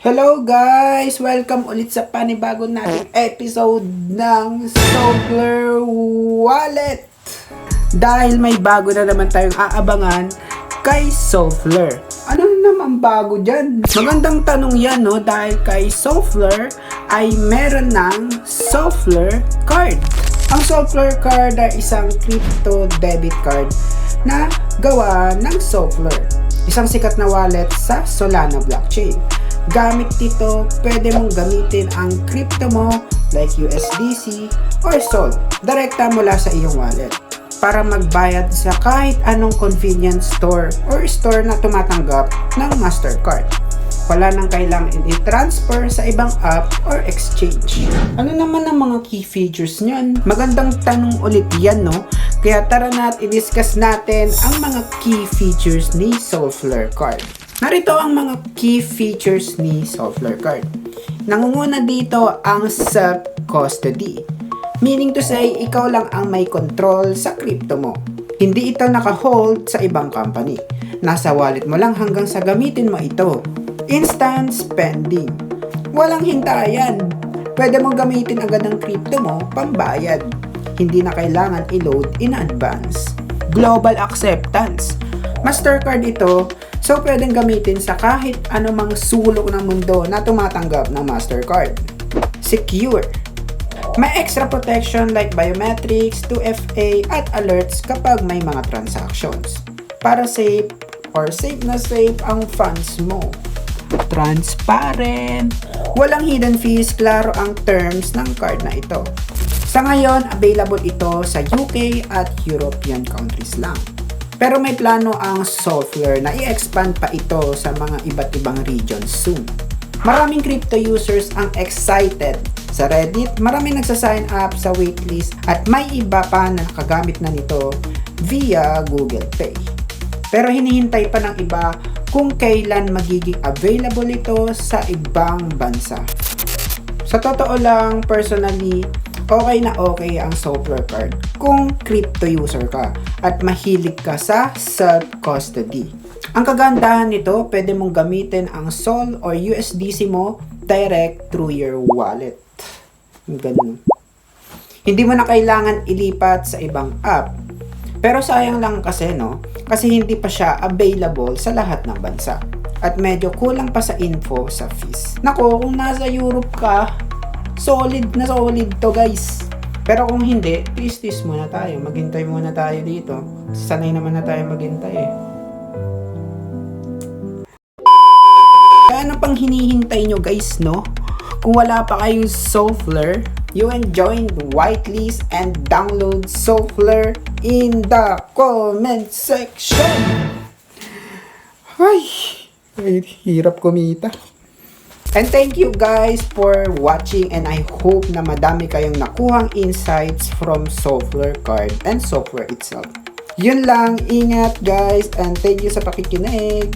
Hello guys! Welcome ulit sa panibagong nating episode ng Software Wallet. Dahil may bago na naman tayong aabangan kay Software. Ano naman bago dyan? Magandang tanong yan, no? Dahil kay Software ay meron ng Software Card. Ang Software Card ay isang crypto debit card na gawa ng Software. Isang sikat na wallet sa Solana blockchain. Gamit dito, pwede mong gamitin ang crypto mo like USDC or SOL direkta mula sa iyong wallet para magbayad sa kahit anong convenience store or store na tumatanggap ng Mastercard. Wala nang kailangan i-transfer sa ibang app or exchange. Ano naman ang mga key features niyan? Magandang tanong ulit yan, no? Kaya tara na't i-discuss natin ang mga key features ni Software Card. Narito ang mga key features ni Software Card. Nangunguna dito ang self-custody. Meaning to say, ikaw lang ang may control sa crypto mo. Hindi ito naka-hold sa ibang company. Nasa wallet mo lang hanggang sa gamitin mo ito. Instant spending. Walang hintayan. Pwede mong gamitin agad ang crypto mo pambayad. Hindi na kailangan i-load in advance. Global acceptance. Mastercard ito, so pwedeng gamitin sa kahit anumang sulok ng mundo na tumatanggap ng Mastercard. Secure. May extra protection like biometrics, 2FA at alerts kapag may mga transactions. Para safe or safe na safe ang funds mo. Transparent. Walang hidden fees, klaro ang terms ng card na ito. Sa ngayon, available ito sa UK at European countries lang. Pero may plano ang Software na i-expand pa ito sa mga iba't ibang regions soon. Maraming crypto users ang excited. Sa Reddit, maraming nagsasign up sa waitlist at may iba pa na nakagamit na nito via Google Pay. Pero hinihintay pa ng iba kung kailan magiging available ito sa ibang bansa. Sa totoo lang, personally, okay na okay ang Software Card kung crypto user ka at mahilig ka sa self-custody. Ang kagandahan nito, pwede mong gamitin ang SOL or USDC mo direct through your wallet. Ganun. Hindi mo na kailangan ilipat sa ibang app. Pero sayang lang kasi, no? Kasi hindi pa siya available sa lahat ng bansa. At medyo kulang pa sa info sa fees. Nako, kung nasa Europe ka, solid na solid to guys. Pero kung hindi, please muna tayo. Maghintay muna tayo dito. Sanay naman na tayo maghintay eh. Kaya ano pang hinihintay nyo guys, no? Kung wala pa kayong Software, you can join the whitelist and download Software in the comment section. Ay, hirap kumita. And thank you guys for watching, and I hope na madami kayong nakuhang insights from Software Card and Software itself. Yun lang, ingat guys, and thank you sa pakikinig.